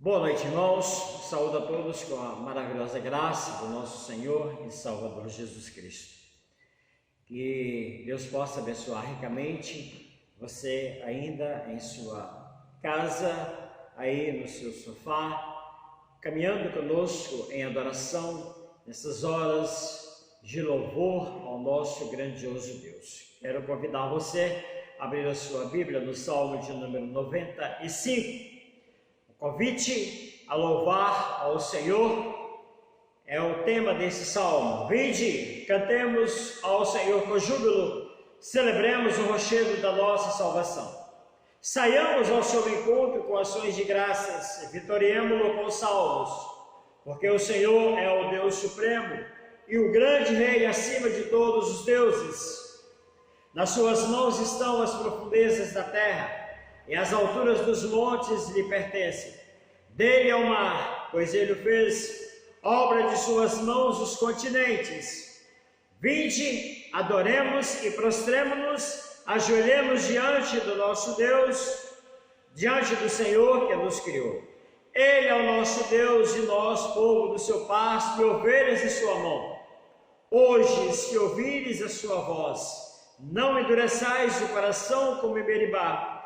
Boa noite, irmãos. Saúdo a todos com a maravilhosa graça do nosso Senhor e Salvador Jesus Cristo. Que Deus possa abençoar ricamente você ainda em sua casa, aí no seu sofá, caminhando conosco em adoração nessas horas de louvor ao nosso grandioso Deus. Quero convidar você a abrir a sua Bíblia no Salmo de número 95. Convite a louvar ao Senhor é o tema desse salmo. Vinde, cantemos ao Senhor com júbilo, celebremos o rochedo da nossa salvação. Saiamos ao seu encontro com ações de graças, vitoriemo-lo com salmos, porque o Senhor é o Deus supremo e o grande Rei acima de todos os deuses. Nas suas mãos estão as profundezas da terra, e as alturas dos montes lhe pertencem. Dele é o mar, pois ele o fez, obra de suas mãos os continentes. Vinde, adoremos e prostremo-nos, ajoelhemos diante do nosso Deus, diante do Senhor que nos criou. Ele é o nosso Deus e nós, povo do seu pasto e ovelhas de sua mão. Hoje, se ouvires a sua voz, não endureçais o coração como em Meribá,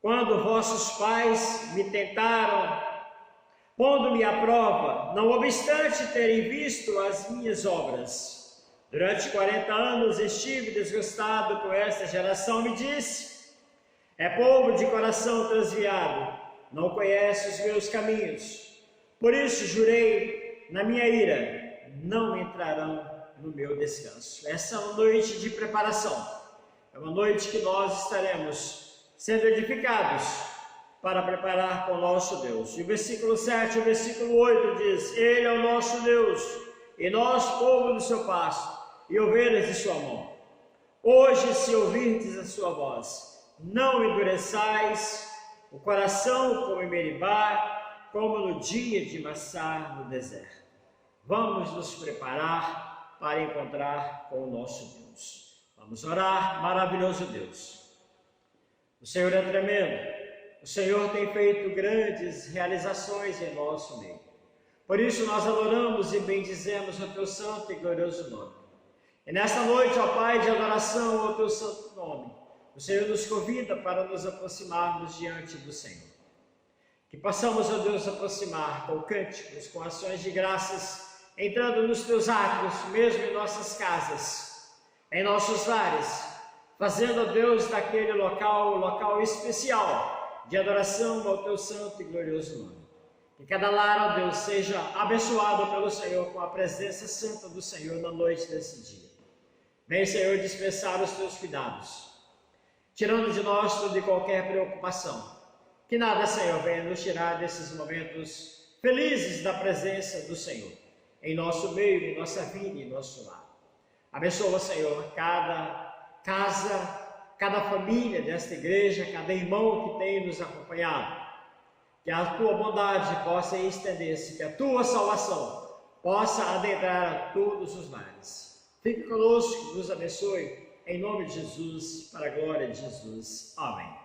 quando vossos pais me tentaram, pondo-me à prova, não obstante terem visto as minhas obras. Durante 40 anos estive desgostado com esta geração, me disse, é povo de coração transviado, não conhece os meus caminhos. Por isso jurei na minha ira, não entrarão no meu descanso. Essa é uma noite de preparação, é uma noite que nós estaremos sendo edificados para preparar com o nosso Deus. E o versículo 7 e o versículo 8 diz, ele é o nosso Deus, e nós, povo do seu pasto, e ovelhas de sua mão. Hoje, se ouvirdes a sua voz, não endureçais o coração como em Meribá, como no dia de Massá no deserto. Vamos nos preparar para encontrar com o nosso Deus. Vamos orar, maravilhoso Deus. O Senhor é tremendo, o Senhor tem feito grandes realizações em nosso meio. Por isso nós adoramos e bendizemos o teu santo e glorioso nome. E nesta noite, ó Pai, de adoração ao teu santo nome, o Senhor nos convida para nos aproximarmos diante do Senhor. Que possamos, ó Deus, aproximar com cânticos, com ações de graças, entrando nos teus átrios, mesmo em nossas casas, em nossos lares, fazendo, ó Deus, daquele local um local especial de adoração ao teu santo e glorioso nome. Que cada lar, ó Deus, seja abençoado pelo Senhor com a presença santa do Senhor na noite desse dia. Vem, Senhor, dispensar os teus cuidados, tirando de nós toda e qualquer preocupação. Que nada, Senhor, venha nos tirar desses momentos felizes da presença do Senhor, em nosso meio, em nossa vida e em nosso lar. Abençoa, Senhor, cada casa, cada família desta igreja, cada irmão que tem nos acompanhado. Que a tua bondade possa estender-se, que a tua salvação possa adentrar a todos os lares. Fique conosco, nos abençoe, em nome de Jesus, para a glória de Jesus. Amém.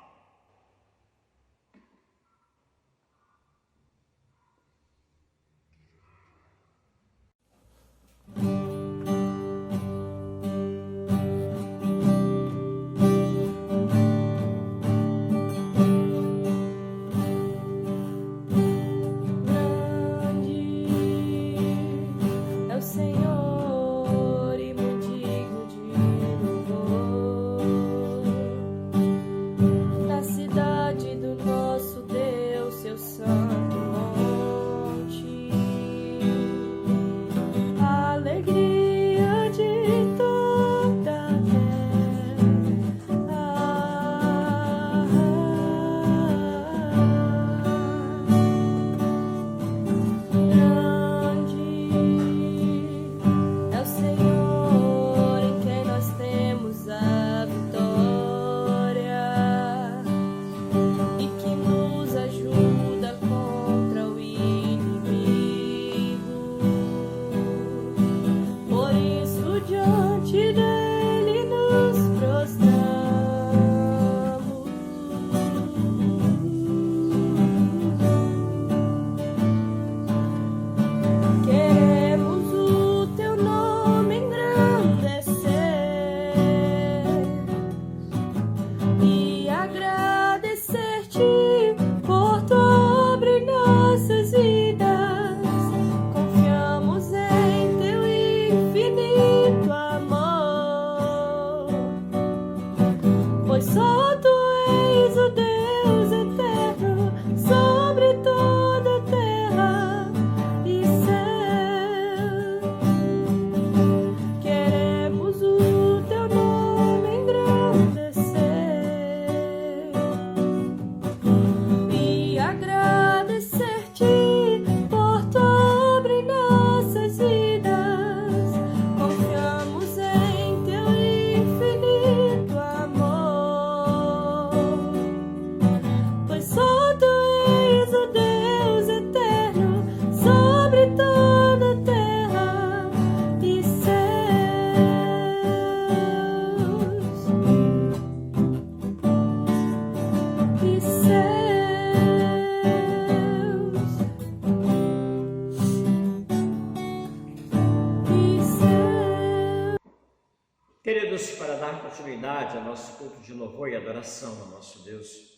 Queridos, para dar continuidade ao nosso culto de louvor e adoração ao nosso Deus,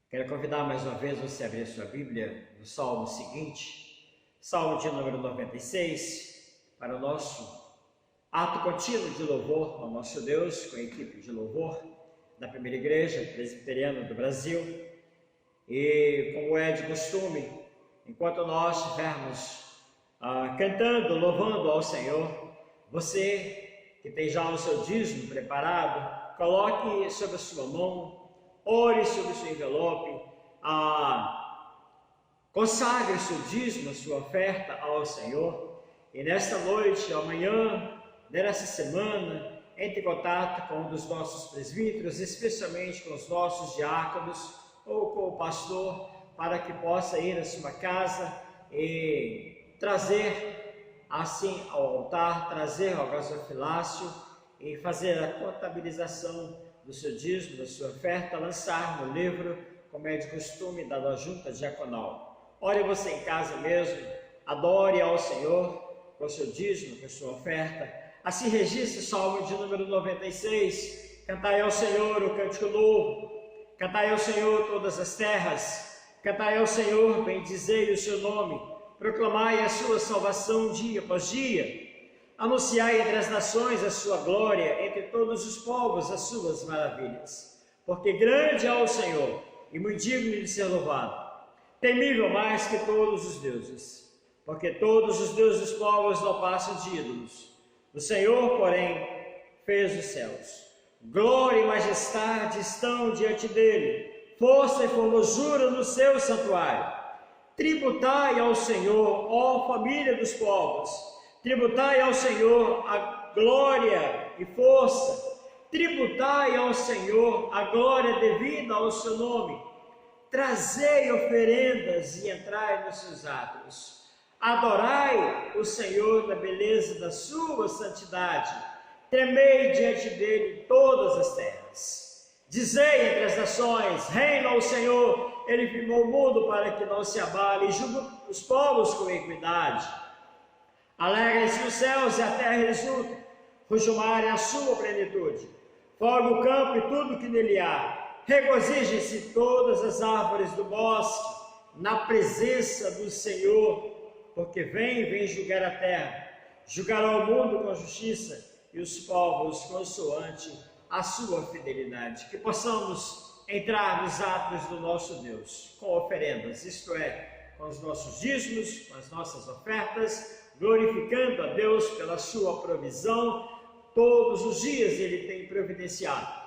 quero convidar mais uma vez você a abrir sua Bíblia no Salmo seguinte, Salmo de número 96, para o nosso ato contínuo de louvor ao nosso Deus, com a equipe de louvor da Primeira Igreja Presbiteriana do Brasil. E como é de costume, enquanto nós estivermos cantando, louvando ao Senhor, você que tem já o seu dízimo preparado, coloque sobre a sua mão, ore sobre o seu envelope, consagre o seu dízimo, a sua oferta ao Senhor. E nesta noite, amanhã, nessa semana, entre em contato com um dos nossos presbíteros, especialmente com os nossos diáconos ou com o pastor, para que possa ir à sua casa e trazer assim ao altar, trazer ao gasofilácio e fazer a contabilização do seu dízimo, da sua oferta, lançar no livro, como é de costume, dado à junta diaconal. Ore você em casa mesmo, adore ao Senhor com o seu dízimo, com a sua oferta. Assim registre o Salmo de número 96, cantai ao Senhor o cântico novo, cantai ao Senhor todas as terras, cantai ao Senhor, bendizei o seu nome, proclamai a sua salvação dia após dia, anunciai entre as nações a sua glória, entre todos os povos as suas maravilhas. Porque grande é o Senhor e muito digno de ser louvado, temível mais que todos os deuses, porque todos os deuses dos povos não passam de ídolos. O Senhor, porém, fez os céus. Glória e majestade estão diante dele, força e formosura no seu santuário. Tributai ao Senhor, ó família dos povos, tributai ao Senhor a glória e força, tributai ao Senhor a glória devida ao seu nome, trazei oferendas e entrai nos seus átrios. Adorai o Senhor na beleza da sua santidade, tremei diante dele todas as terras. Dizei entre as nações, reina o Senhor, ele firmou o mundo para que não se abale, e julga os povos com equidade. Alegrem-se os céus e a terra exulta, ruja o mar e a sua plenitude, foga o campo e tudo que nele há, regozijem-se todas as árvores do bosque, na presença do Senhor, porque vem julgar a terra, julgará o mundo com justiça e os povos consoante a sua fidelidade. Que possamos entrar nos atos do nosso Deus com oferendas, isto é, com os nossos dízimos, com as nossas ofertas, glorificando a Deus pela sua provisão. Todos os dias Ele tem providenciado.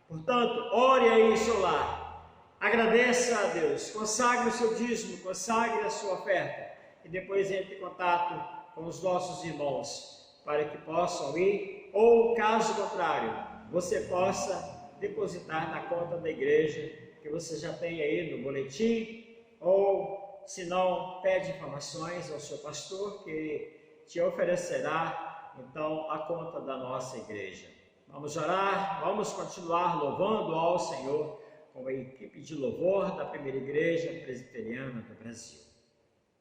Portanto, ore aí em seu lar, agradeça a Deus, consagre o seu dízimo, consagre a sua oferta, e depois entre em contato com os nossos irmãos, para que possam ir, ou caso contrário, você possa depositar na conta da igreja, que você já tem aí no boletim, ou se não, pede informações ao seu pastor, que te oferecerá, então, a conta da nossa igreja. Vamos orar, vamos continuar louvando ao Senhor, com a equipe de louvor da Primeira Igreja Presbiteriana do Brasil.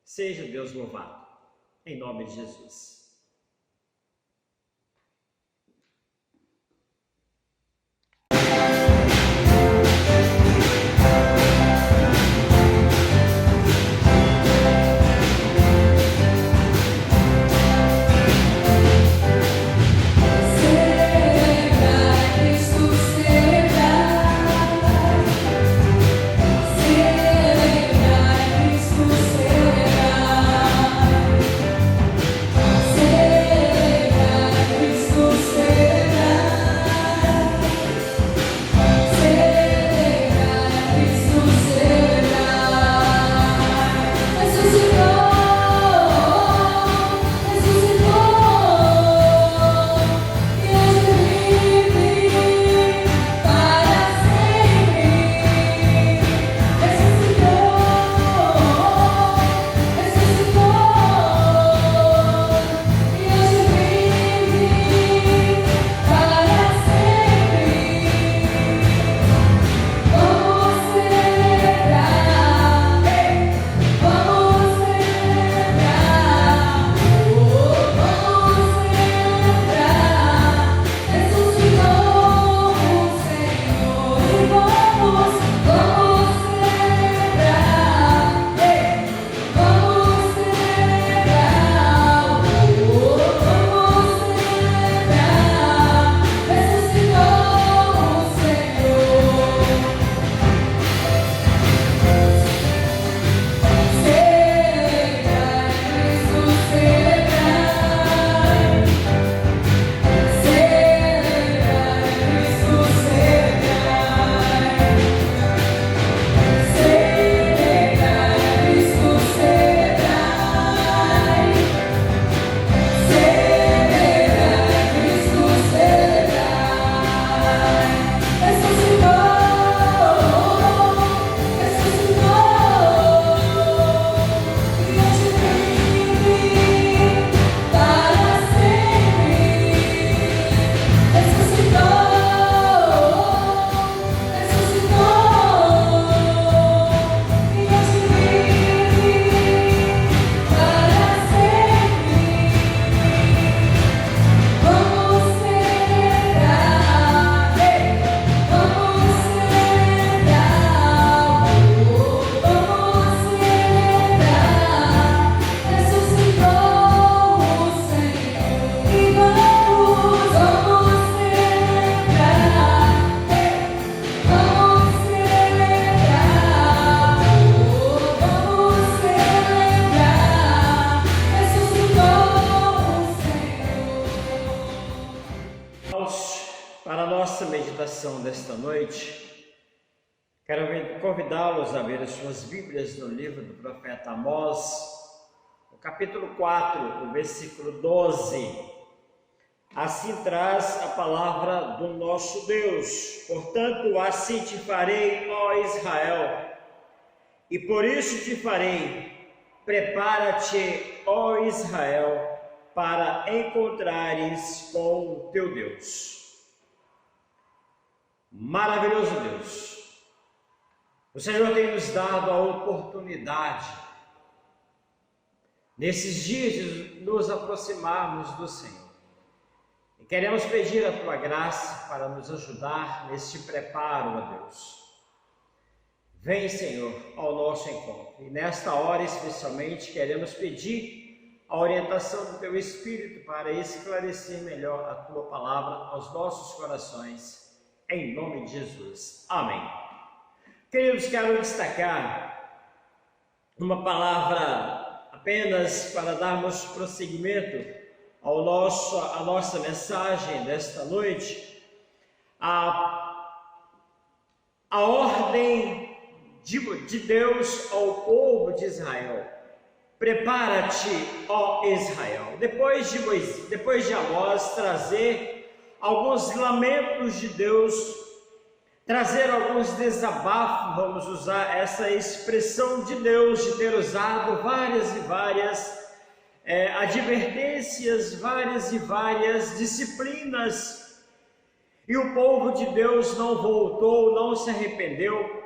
Seja Deus louvado, em nome de Jesus. nossa meditação desta noite, quero convidá-los a ver as suas Bíblias no livro do profeta Amós, no capítulo 4, o versículo 12. Assim traz a palavra do nosso Deus: portanto, assim te farei, ó Israel, e por isso te farei, prepara-te, ó Israel, para encontrares com o teu Deus. Maravilhoso Deus, o Senhor tem nos dado a oportunidade, nesses dias, de nos aproximarmos do Senhor. E queremos pedir a tua graça para nos ajudar neste preparo, ó Deus. Vem, Senhor, ao nosso encontro. E nesta hora, especialmente, queremos pedir a orientação do teu Espírito para esclarecer melhor a tua palavra aos nossos corações. Em nome de Jesus. Amém. Queridos, quero destacar uma palavra apenas para darmos prosseguimento à nossa mensagem desta noite. A ordem de Deus ao povo de Israel: prepara-te, ó Israel. Depois de Amós trazer alguns lamentos de Deus, trazer alguns desabafos, vamos usar essa expressão de Deus, de ter usado várias e várias advertências, várias e várias disciplinas, e o povo de Deus não voltou, não se arrependeu.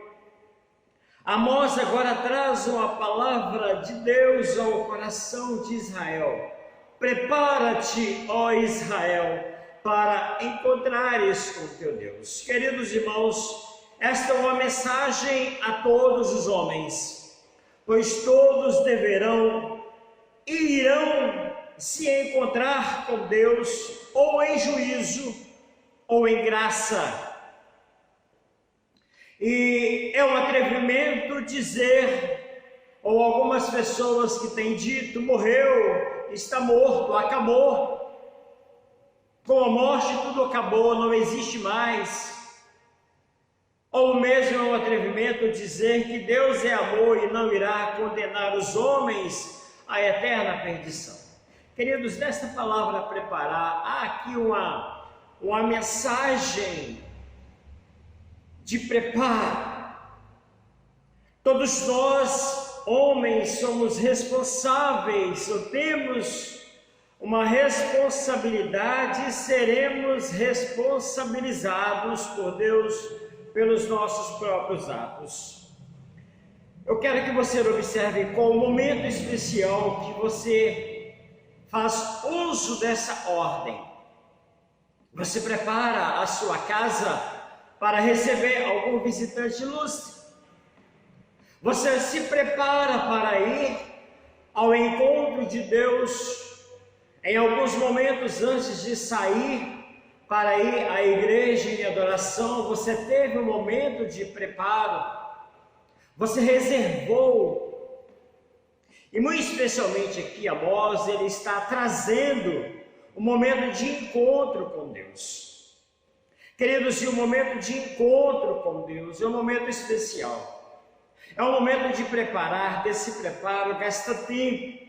Amós agora traz uma palavra de Deus ao coração de Israel: prepara-te, ó Israel, para encontrares com teu Deus. Queridos irmãos, esta é uma mensagem a todos os homens, pois todos deverão e irão se encontrar com Deus, ou em juízo, ou em graça. E é um atrevimento dizer, ou algumas pessoas que têm dito: morreu, está morto, acabou. Com a morte tudo acabou, não existe mais. Ou mesmo é um atrevimento dizer que Deus é amor e não irá condenar os homens à eterna perdição. Queridos, nesta palavra preparar, há aqui uma mensagem de preparo. Todos nós, homens, somos responsáveis, ou temos uma responsabilidade, e seremos responsabilizados por Deus pelos nossos próprios atos. Eu quero que você observe qual o momento especial que você faz uso dessa ordem. Você prepara a sua casa para receber algum visitante ilustre. Você se prepara para ir ao encontro de Deus. Em alguns momentos antes de sair para ir à igreja em adoração, você teve um momento de preparo. Você reservou. E muito especialmente aqui, Amós, ele está trazendo um momento de encontro com Deus. Queridos, e o momento de encontro com Deus é um momento especial. É um momento de preparar, desse preparo gasta tempo.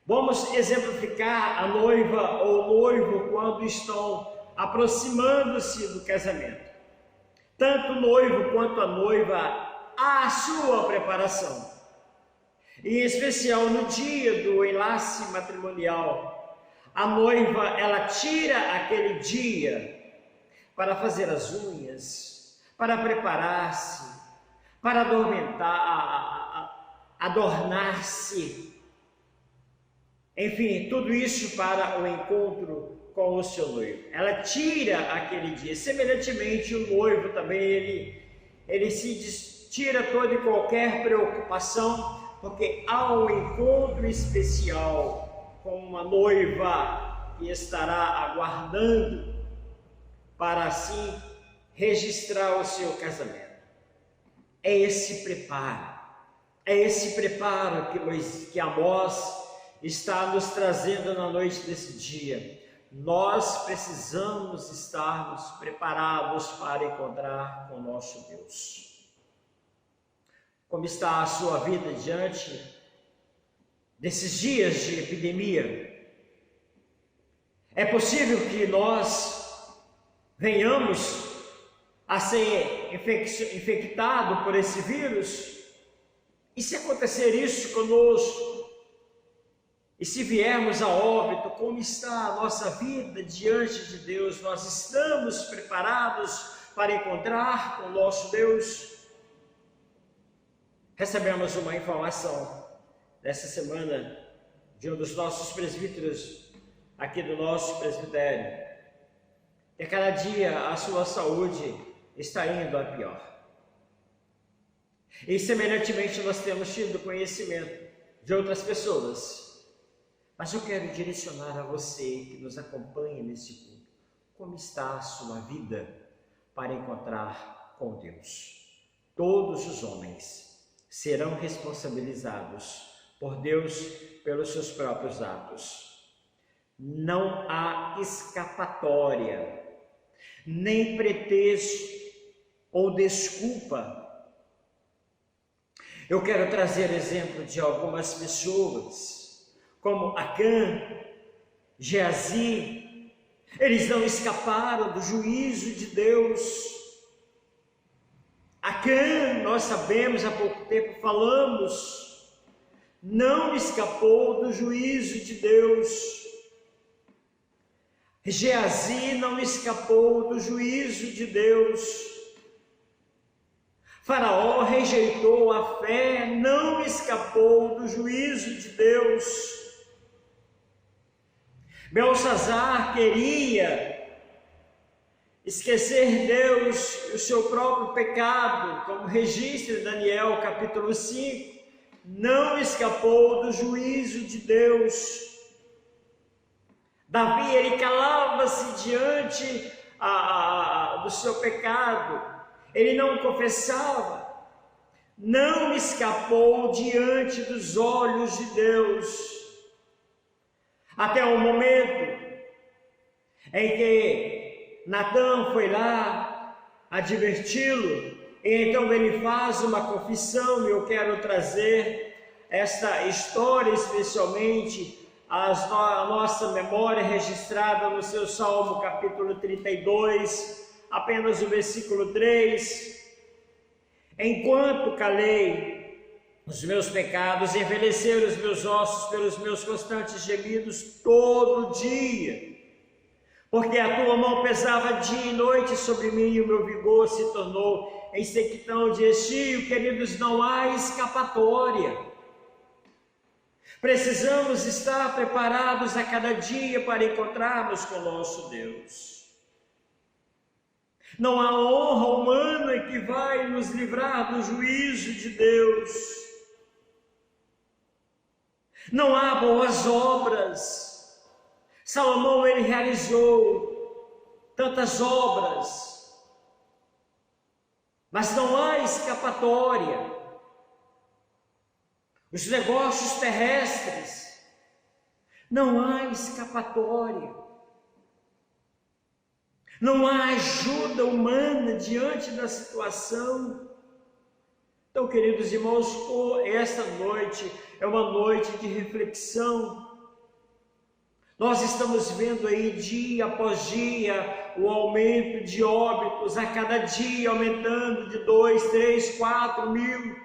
Vamos exemplificar a noiva ou o noivo quando estão aproximando-se do casamento. Tanto o noivo quanto a noiva, há a sua preparação. E em especial no dia do enlace matrimonial, a noiva, ela tira aquele dia para fazer as unhas, para preparar-se, para adornar-se, enfim, tudo isso para o encontro com o seu noivo. Ela tira aquele dia. Semelhantemente, o noivo também, ele se tira toda e qualquer preocupação, porque há um encontro especial com uma noiva que estará aguardando para assim registrar o seu casamento. É esse preparo que Amós está nos trazendo na noite desse dia. nós precisamos estarmos preparados para encontrar com o nosso Deus. Como está a sua vida diante desses dias de epidemia? É possível que nós venhamos a ser infectados por esse vírus? E se acontecer isso conosco? E se viermos a óbito, como está a nossa vida diante de Deus? Nós estamos preparados para encontrar com o nosso Deus? Recebemos uma informação nessa semana de um dos nossos presbíteros aqui do nosso presbitério, que a cada dia a sua saúde está indo a pior. E semelhantemente nós temos tido conhecimento de outras pessoas. Mas eu quero direcionar a você que nos acompanha nesse culto. Como está a sua vida para encontrar com Deus? Todos os homens serão responsabilizados por Deus pelos seus próprios atos. Não há escapatória, nem pretexto ou desculpa. Eu quero trazer exemplo de algumas pessoas, como Acã, Geazi. Eles não escaparam do juízo de Deus. Acã, nós sabemos, há pouco tempo falamos, não escapou do juízo de Deus. Geazi não escapou do juízo de Deus. Faraó rejeitou a fé, não escapou do juízo de Deus. Belsazar queria esquecer Deus e o seu próprio pecado, como registra em Daniel capítulo 5, não escapou do juízo de Deus. Davi, ele calava-se diante do seu pecado, ele não confessava, não escapou diante dos olhos de Deus. Até o momento em que Natã foi lá adverti-lo, e então ele faz uma confissão, e eu quero trazer essa história especialmente a nossa memória registrada no seu Salmo capítulo 32, apenas o versículo 3. Enquanto calei, os meus pecados envelheceram os meus ossos pelos meus constantes gemidos todo dia, porque a tua mão pesava dia e noite sobre mim, e o meu vigor se tornou em sequidão de estio. Queridos, não há escapatória. Precisamos estar preparados a cada dia para encontrarmos com o nosso Deus. Não há honra humana que vai nos livrar do juízo de Deus. Não há boas obras. Salomão, ele realizou tantas obras, mas não há escapatória. Os negócios terrestres, não há escapatória. Não há ajuda humana diante da situação. Então, queridos irmãos, esta noite é uma noite de reflexão. Nós estamos vendo aí dia após dia o aumento de óbitos, a cada dia aumentando de 2, 3, 4 mil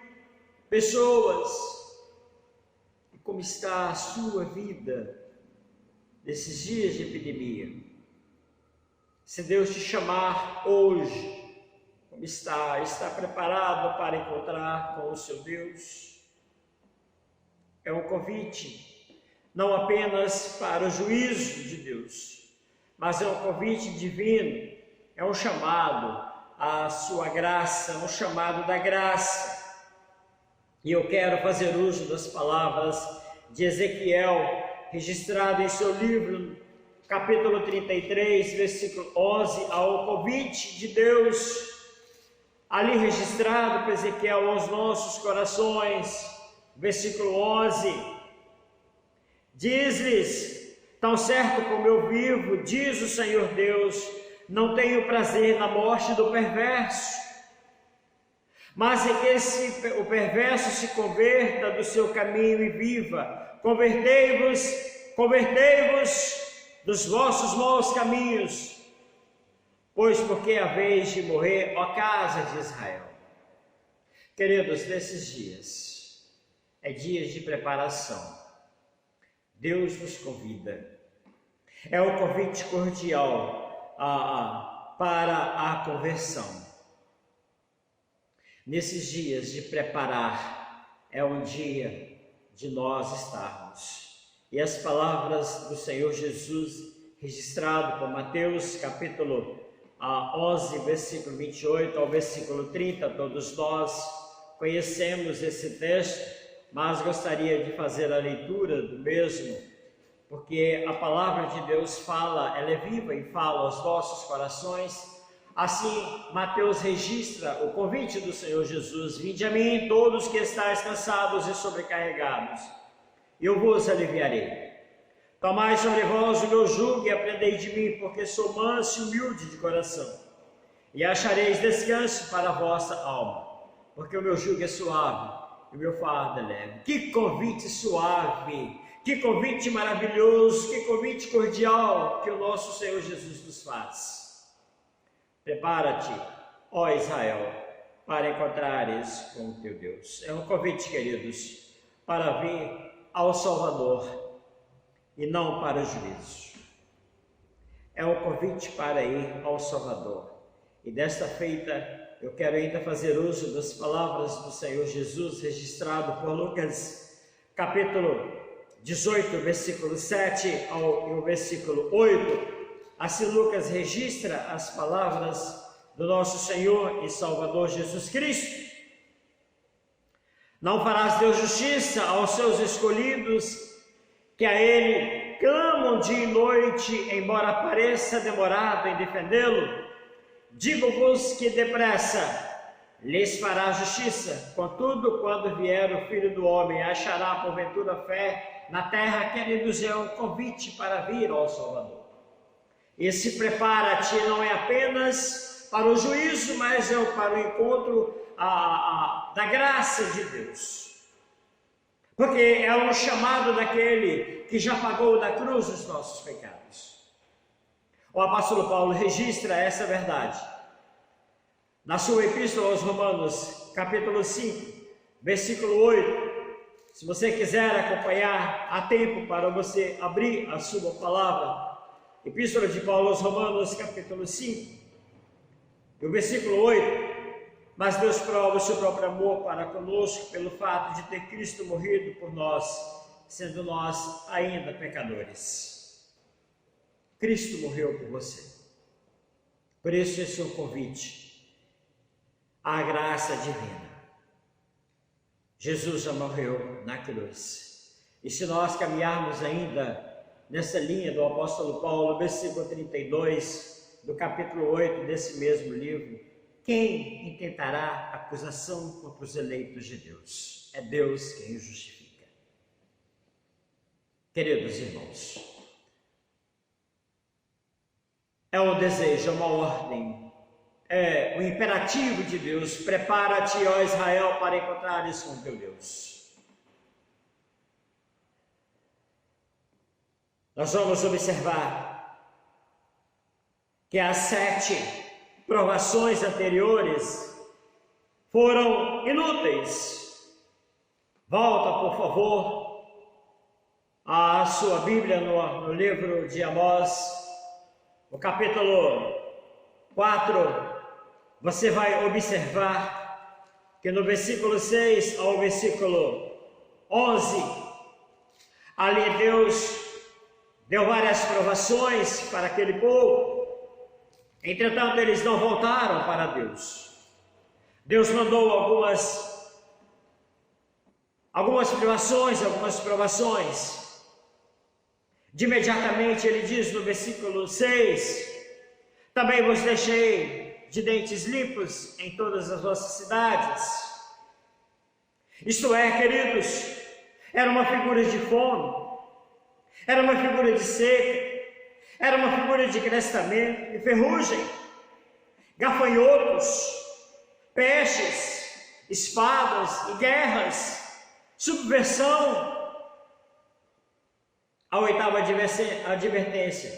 pessoas. E como está a sua vida nesses dias de epidemia? Se Deus te chamar hoje, como está preparado para encontrar com o seu Deus? É um convite, não apenas para o juízo de Deus, mas é um convite divino, é um chamado à sua graça, um chamado da graça. E eu quero fazer uso das palavras de Ezequiel, registrado em seu livro, capítulo 33, versículo 11, ao convite de Deus, ali registrado por Ezequiel aos nossos corações, versículo 11, diz-lhes: Tão certo como eu vivo, diz o Senhor Deus, não tenho prazer na morte do perverso, mas é que o perverso se converta do seu caminho e viva. Convertei-vos dos vossos maus caminhos, pois porque é a vez de morrer, ó casa de Israel. Queridos, nesses dias, é dias de preparação. Deus nos convida. É um convite cordial para a conversão. Nesses dias de preparar, é um dia de nós estarmos. E as palavras do Senhor Jesus, registrado por Mateus, capítulo 11, versículo 28 ao versículo 30, todos nós conhecemos esse texto, mas gostaria de fazer a leitura do mesmo, porque a palavra de Deus fala, ela é viva e fala aos nossos corações. Assim, Mateus registra o convite do Senhor Jesus: vinde a mim todos que estáis cansados e sobrecarregados, e eu vos aliviarei. Tomai sobre vós o meu jugo e aprendei de mim, porque sou manso e humilde de coração, e achareis descanso para a vossa alma, porque o meu jugo é suave e o meu fardo é leve. Que convite suave, que convite maravilhoso, que convite cordial que o nosso Senhor Jesus nos faz. Prepara-te, ó Israel, para encontrares com o teu Deus. É um convite, queridos, para vir ao Salvador e não para o juízo. É um convite para ir ao Salvador. E desta feita, eu quero ainda fazer uso das palavras do Senhor Jesus, registrado por Lucas, capítulo 18, versículo 7 ao versículo 8. Assim Lucas registra as palavras do nosso Senhor e Salvador Jesus Cristo. Não farás Deus justiça aos seus escolhidos, que a Ele clamam dia e noite, embora pareça demorado em defendê-lo? Digo-vos que depressa lhes fará justiça. Contudo, quando vier o Filho do Homem, achará porventura fé na terra? Queridos, é um convite para vir ao Salvador. Esse prepara-te não é apenas para o juízo, mas é para o encontro da graça de Deus. Porque é um chamado daquele que já pagou na cruz os nossos pecados. O apóstolo Paulo registra essa verdade na sua epístola aos Romanos, capítulo 5, versículo 8. Se você quiser acompanhar, há tempo para você abrir a sua palavra. Epístola de Paulo aos Romanos, capítulo 5, o versículo 8. Mas Deus prova o seu próprio amor para conosco pelo fato de ter Cristo morrido por nós, sendo nós ainda pecadores. Cristo morreu por você. Por isso esse é o convite à graça divina. Jesus já morreu na cruz. E se nós caminharmos ainda nessa linha do apóstolo Paulo, versículo 32 do capítulo 8 desse mesmo livro: quem intentará acusação contra os eleitos de Deus? É Deus quem os justifica. Queridos irmãos, é um desejo, é uma ordem, é o imperativo de Deus: prepara-te, ó Israel, para encontrares com teu Deus. Nós vamos observar que as 7 provações anteriores foram inúteis. Volta, por favor, a sua Bíblia no livro de Amós, no capítulo 4, você vai observar que no versículo 6 ao versículo 11, ali Deus deu várias provações para aquele povo. Entretanto, eles não voltaram para Deus. Deus mandou algumas privações, algumas provações. De imediatamente ele diz no versículo 6: também vos deixei de dentes limpos em todas as vossas cidades. Isto é, queridos, era uma figura de fome. era uma figura de seca, era uma figura de crestamento e ferrugem, gafanhotos, pestes, espadas e guerras, subversão. A oitava advertência,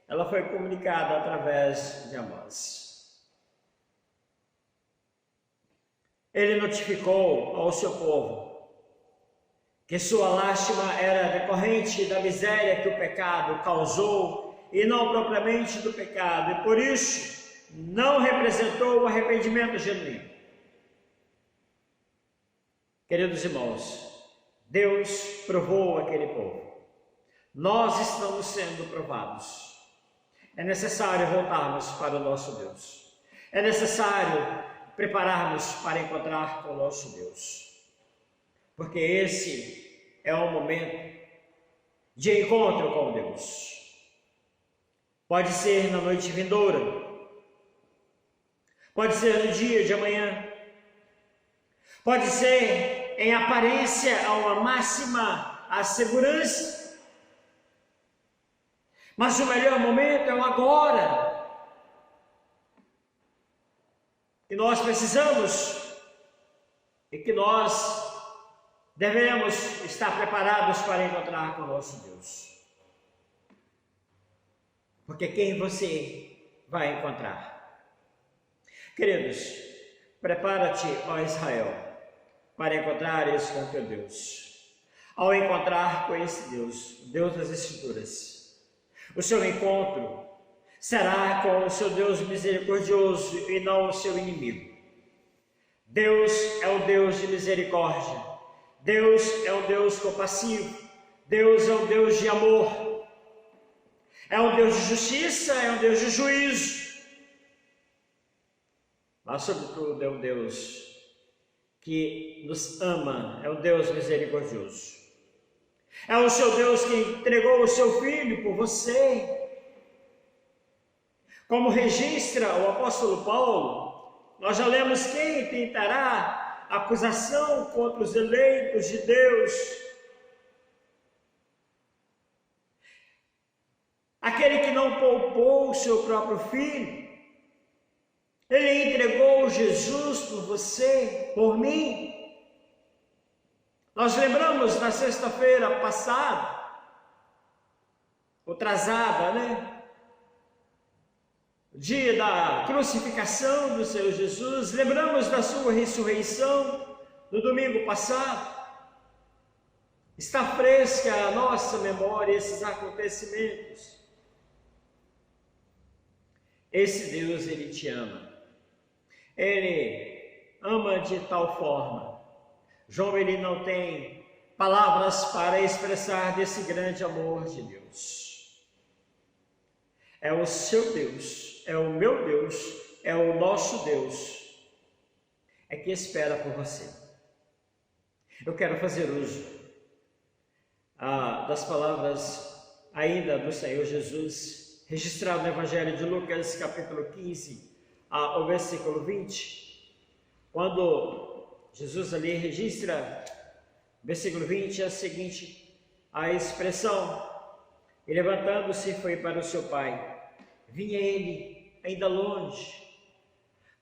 ela foi comunicada através de Amós. Ele notificou ao seu povo que sua lástima era decorrente da miséria que o pecado causou e não propriamente do pecado, e por isso não representou o arrependimento genuíno. Queridos irmãos, Deus provou aquele povo. Nós estamos sendo provados. É necessário voltarmos para o nosso Deus. É necessário prepararmos para encontrar com o nosso Deus. Porque esse é o momento de encontro com Deus. Pode ser na noite vindoura, pode ser no dia de amanhã, pode ser em aparência a uma máxima segurança, mas o melhor momento é o agora. E nós precisamos e que nós devemos estar preparados para encontrar com o nosso Deus. Porque quem você vai encontrar? Queridos, prepara-te, ó Israel, para encontrares com teu Deus. Ao encontrar com esse Deus, Deus das Escrituras, o seu encontro será com o seu Deus misericordioso e não o seu inimigo. Deus é o Deus de misericórdia. Deus é o Deus compassivo. Deus é o Deus de amor. É um Deus de justiça, é um Deus de juízo. Mas, sobretudo, é um Deus que nos ama, é um Deus misericordioso. É o seu Deus que entregou o seu Filho por você. Como registra o apóstolo Paulo, nós já lemos: quem tentará acusação contra os eleitos de Deus? Aquele que não poupou o seu próprio Filho, ele entregou Jesus por você, por mim. Nós lembramos na sexta-feira passada, ou atrasada, dia da crucificação do Senhor Jesus, lembramos da sua ressurreição no domingo passado. Está fresca a nossa memória esses acontecimentos. Esse Deus, Ele te ama. Ele ama de tal forma. João, ele não tem palavras para expressar desse grande amor de Deus. É o seu Deus, é o meu Deus, é o nosso Deus, é que espera por você. Eu quero fazer uso das palavras ainda do Senhor Jesus, registrado no Evangelho de Lucas, capítulo 15, ao versículo 20, quando Jesus ali registra, versículo 20, a seguinte a expressão: e levantando-se foi para o seu pai. Vinha ele ainda longe,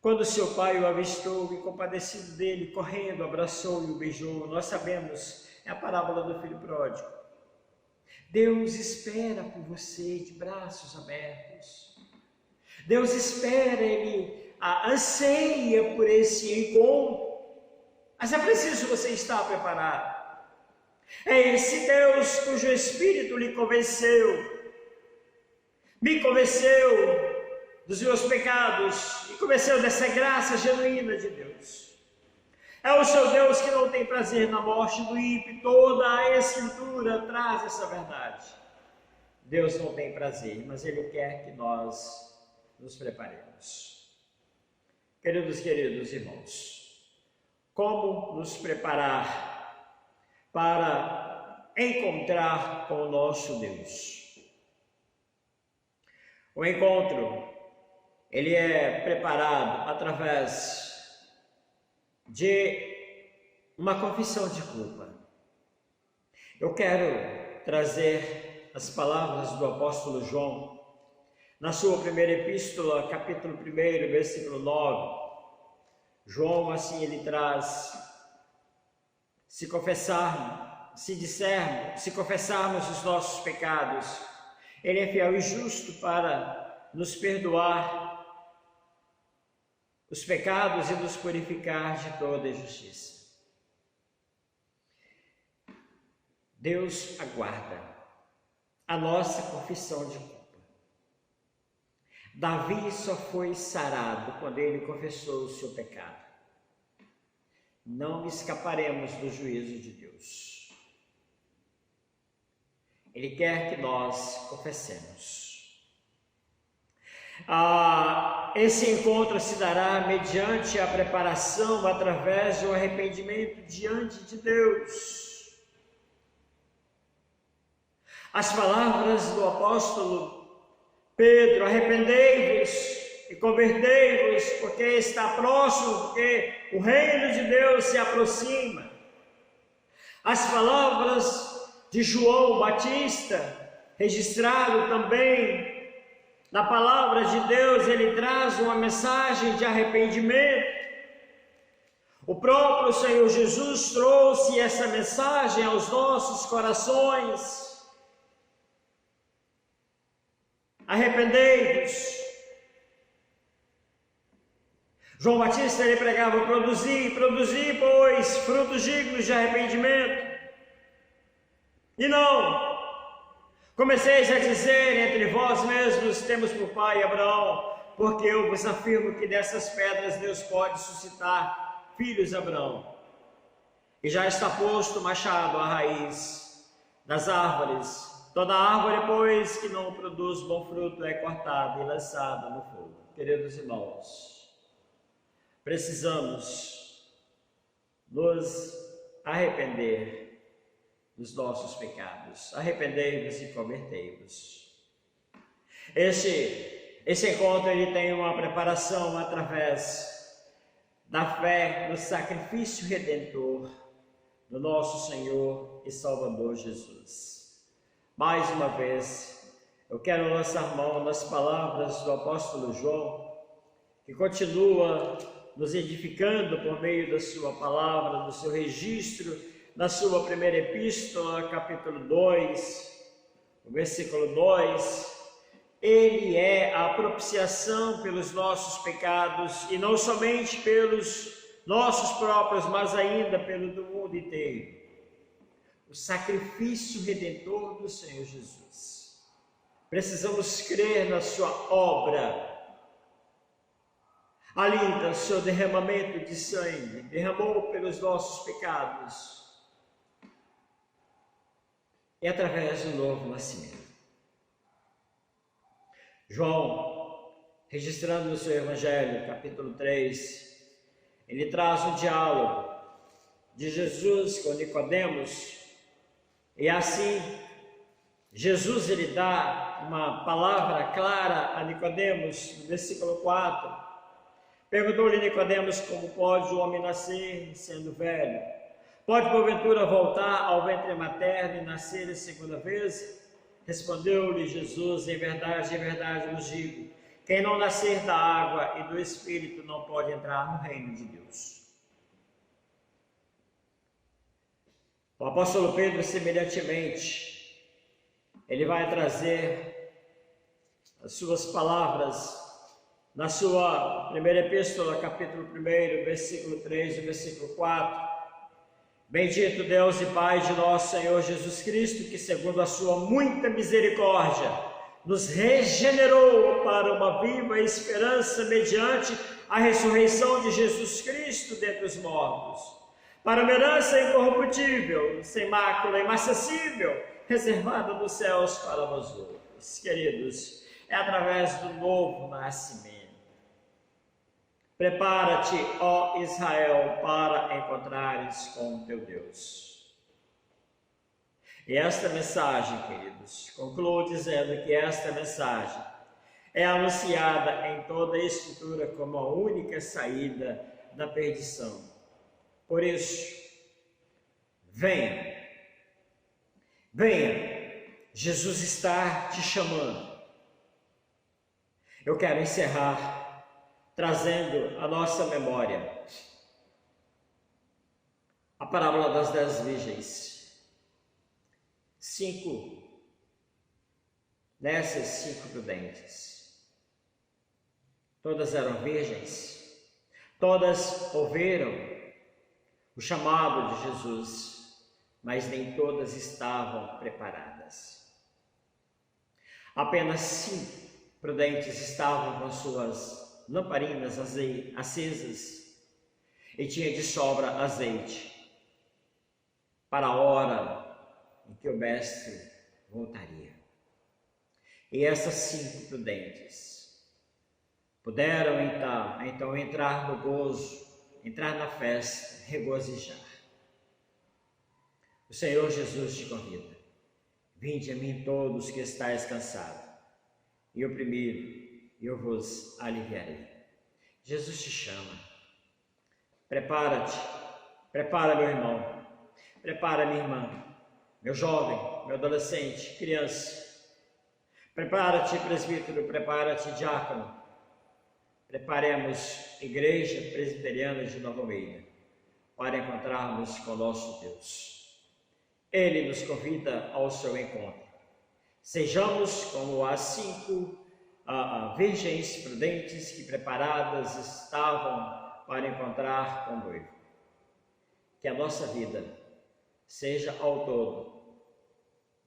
quando seu pai o avistou e, compadecido dele, correndo, abraçou e o beijou. Nós sabemos, é a parábola do filho pródigo. Deus espera por você de braços abertos. Deus espera, Ele anseia por esse encontro. Mas é preciso você estar preparado. É esse Deus cujo Espírito lhe convenceu, me convenceu dos meus pecados e convenceu dessa graça genuína de Deus. É o seu Deus que não tem prazer na morte do ímpio. Toda a Escritura traz essa verdade. Deus não tem prazer, mas Ele quer que nós nos preparemos. Queridos irmãos, como nos preparar para encontrar com o nosso Deus? O encontro, ele é preparado através de uma confissão de culpa. Eu quero trazer as palavras do apóstolo João, na sua primeira epístola, capítulo 1, versículo 9. João, assim, ele traz: se confessarmos os nossos pecados, Ele é fiel e justo para nos perdoar os pecados e nos purificar de toda injustiça. Deus aguarda a nossa confissão de culpa. Davi só foi sarado quando ele confessou o seu pecado. Não escaparemos do juízo de Deus. Ele quer que nós confessemos. Esse encontro se dará mediante a preparação através do arrependimento diante de Deus. As palavras do apóstolo Pedro: arrependei-vos e convertei-vos, porque está próximo, porque o reino de Deus se aproxima. As palavras de João Batista, registrado também na palavra de Deus, ele traz uma mensagem de arrependimento. O próprio Senhor Jesus trouxe essa mensagem aos nossos corações. Arrependei-vos. João Batista, ele pregava: produzi, pois, frutos dignos de arrependimento. E não comeceis a dizer entre vós mesmos: temos por pai Abraão, porque eu vos afirmo que dessas pedras Deus pode suscitar filhos de Abraão. E já está posto o machado à raiz das árvores. Toda árvore, pois, que não produz bom fruto é cortada e lançada no fogo. Queridos irmãos, precisamos nos arrepender dos nossos pecados. Arrependei-vos e convertei-vos. Esse encontro, ele tem uma preparação através da fé no sacrifício redentor do nosso Senhor e Salvador Jesus. Mais uma vez, eu quero lançar mão das palavras do apóstolo João, que continua nos edificando por meio da sua palavra, do seu registro, na sua primeira epístola, capítulo 2, versículo 2. Ele é a propiciação pelos nossos pecados, e não somente pelos nossos próprios, mas ainda pelo do mundo inteiro. O sacrifício redentor do Senhor Jesus. Precisamos crer na sua obra. Ali, no seu derramamento de sangue, derramou pelos nossos pecados. E através do novo nascimento. João, registrando no seu Evangelho, capítulo 3, ele traz um diálogo de Jesus com Nicodemos. E assim, Jesus, ele dá uma palavra clara a Nicodemos, no versículo 4. Perguntou-lhe Nicodemos: como pode o homem nascer sendo velho? Pode porventura voltar ao ventre materno e nascer a segunda vez? Respondeu-lhe Jesus: em verdade vos digo, quem não nascer da água e do Espírito não pode entrar no reino de Deus. O apóstolo Pedro, semelhantemente, ele vai trazer as suas palavras na sua primeira epístola, capítulo 1, versículo 3 e versículo 4. Bendito Deus e Pai de nosso Senhor Jesus Cristo, que segundo a sua muita misericórdia, nos regenerou para uma viva esperança mediante a ressurreição de Jesus Cristo dentre os mortos, para uma herança incorruptível, sem mácula, imacessível, reservada dos céus para vós outros. Queridos, é através do novo nascimento. Prepara-te, ó Israel, para encontrares com teu Deus. E esta mensagem, queridos, concluo dizendo que esta mensagem é anunciada em toda a Escritura como a única saída da perdição. Por isso, venha, Jesus está te chamando. Eu quero encerrar trazendo à nossa memória a parábola das 10 virgens. 5 dessas 5 prudentes. Todas eram virgens, todas ouviram o chamado de Jesus, mas nem todas estavam preparadas. Apenas 5 prudentes estavam com suas lamparinas acesas e tinha de sobra azeite para a hora em que o mestre voltaria. E essas 5 prudentes puderam então entrar no gozo, entrar na festa, regozijar. O Senhor Jesus te convida: vinde a mim todos que estáis cansados e oprimidos, e eu vos aliviarei. Jesus te chama. Prepara-te, prepara meu irmão, prepara minha irmã, meu jovem, meu adolescente, criança. Prepara-te, presbítero, prepara-te, diácono. Preparemos Igreja Presbiteriana de Nova Almeida para encontrarmos com o nosso Deus. Ele nos convida ao seu encontro. Sejamos como as 5 virgens prudentes que preparadas estavam para encontrar com o noivo. Que a nossa vida seja ao todo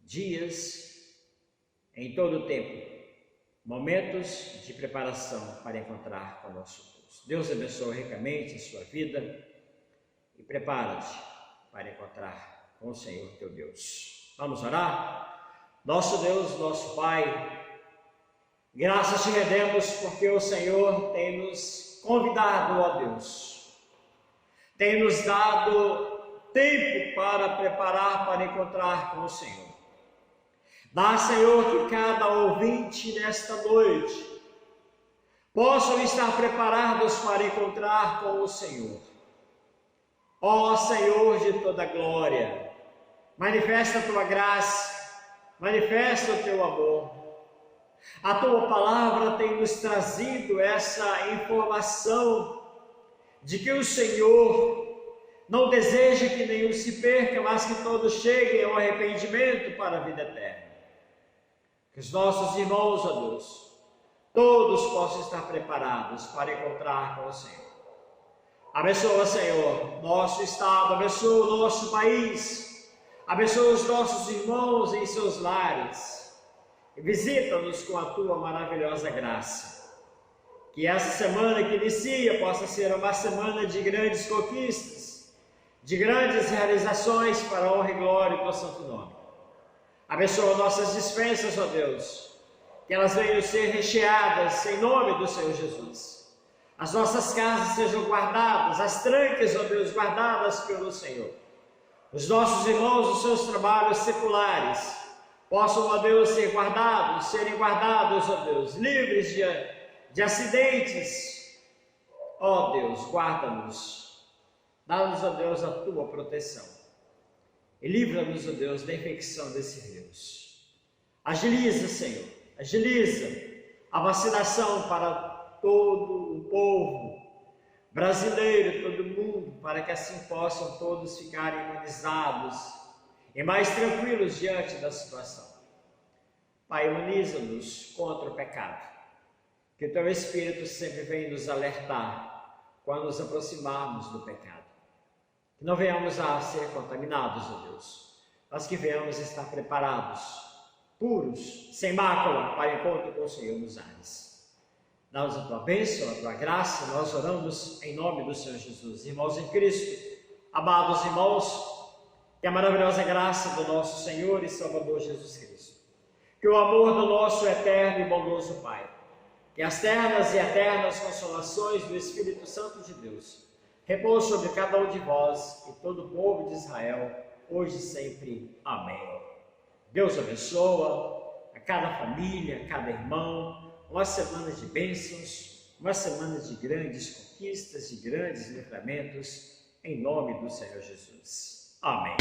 dias, em todo o tempo, momentos de preparação para encontrar com o nosso Deus. Deus abençoe ricamente a sua vida e prepara-te para encontrar com o Senhor teu Deus. Vamos orar? Nosso Deus, nosso Pai, graças te rendemos porque o Senhor tem nos convidado, ó Deus, tem nos dado tempo para preparar para encontrar com o Senhor. Dá, Senhor, que cada ouvinte nesta noite possam estar preparados para encontrar com o Senhor. Ó Senhor de toda glória, manifesta a tua graça, manifesta o teu amor. A tua palavra tem nos trazido essa informação de que o Senhor não deseja que nenhum se perca, mas que todos cheguem ao arrependimento para a vida eterna. Que os nossos irmãos, ó Deus, todos possam estar preparados para encontrar com o Senhor. Abençoa, Senhor, nosso estado, abençoa o nosso país, abençoa os nossos irmãos em seus lares e visita-nos com a tua maravilhosa graça. Que essa semana que inicia possa ser uma semana de grandes conquistas, de grandes realizações para a honra e glória do teu santo nome. Abençoa nossas dispensas, ó Deus, que elas venham ser recheadas em nome do Senhor Jesus. As nossas casas sejam guardadas, as trancas, ó Deus, guardadas pelo Senhor. Os nossos irmãos, os seus trabalhos seculares, possam, ó Deus, serem guardados, ó Deus, livres de acidentes. Ó Deus, guarda-nos, dá-nos, ó Deus, a tua proteção. E livra-nos, ó Deus, da infecção desse vírus. Agiliza, Senhor, agiliza a vacinação para todo o povo brasileiro, todo mundo, para que assim possam todos ficarem imunizados e mais tranquilos diante da situação. Pai, imuniza-nos contra o pecado. Que o teu Espírito sempre venha nos alertar quando nos aproximarmos do pecado. Que não venhamos a ser contaminados, ó Deus, mas que venhamos estar preparados, puros, sem mácula, para encontro com o Senhor nos ares. Dá-nos a tua bênção, a tua graça, nós oramos em nome do Senhor Jesus. Irmãos em Cristo, amados irmãos, que a maravilhosa graça do nosso Senhor e Salvador Jesus Cristo, que o amor do nosso eterno e bondoso Pai, que as ternas e eternas consolações do Espírito Santo de Deus repouse sobre cada um de vós e todo o povo de Israel, hoje e sempre. Amém. Deus abençoa a cada família, a cada irmão, uma semana de bênçãos, uma semana de grandes conquistas, de grandes livramentos, em nome do Senhor Jesus. Amém.